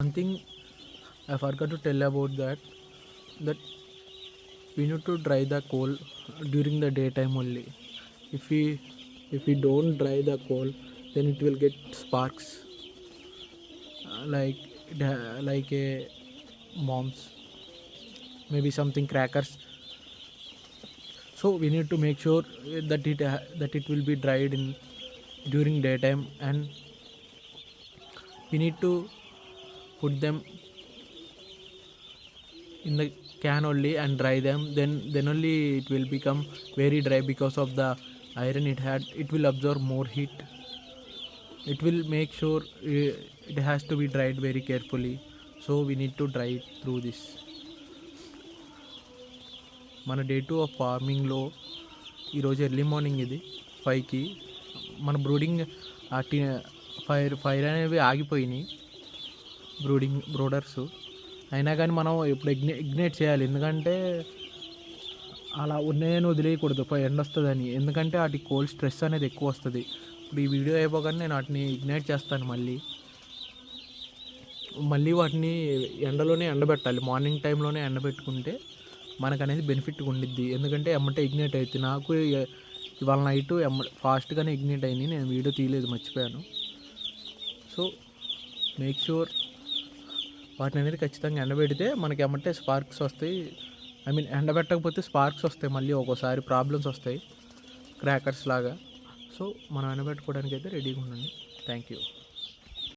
One thing I forgot to tell about that we need to dry the coal during the daytime only. If we don't dry the coal, then it will get sparks, like like a bombs, maybe something crackers. So we need to make sure that it will be dried in during daytime, and we need to put them in the can only and dry them. Then only it will become very dry, because of the iron it will absorb more heat. It will make sure it has to be dried very carefully, so we need to dry it through this. మన day 2 of ఫార్మింగ్లో ఈరోజు early morning ఇది 5కి మన brooding fire అనేవి ఆగిపోయినాయి, brooders. అయినా కానీ మనం ఇప్పుడు ఇగ్నేట్ చేయాలి, ఎందుకంటే అలా ఉన్నాయని వదిలేయకూడదు ఎండ వస్తుందని, ఎందుకంటే వాటి కోల్డ్ స్ట్రెస్ అనేది ఎక్కువ వస్తుంది. ఇప్పుడు ఈ వీడియో అయిపోగానే నేను వాటిని ఇగ్నైట్ చేస్తాను. మళ్ళీ వాటిని ఎండలోనే ఎండబెట్టాలి, మార్నింగ్ టైంలోనే ఎండబెట్టుకుంటే మనకు అనేది బెనిఫిట్గా ఉండిద్ది. ఎందుకంటే ఎమ్మటే ఇగ్నైట్ అవుతుంది. నాకు ఇవాళ నైట్ ఫాస్ట్గానే ఇగ్నైట్ అయింది, నేను వీడియో తీయలేదు, మర్చిపోయాను. సో మేక్ షూర్ వాటిని అనేది ఖచ్చితంగా ఎండబెడితే మనకి ఎమ్మటే స్పార్క్స్ వస్తాయి. ఎండబెట్టకపోతే స్పార్క్స్ వస్తాయి, మళ్ళీ ఒక్కోసారి ప్రాబ్లమ్స్ వస్తాయి క్రాకర్స్ లాగా. సో మనం ఎండబెట్టుకోవడానికి అయితే రెడీగా ఉండండి. Thank you.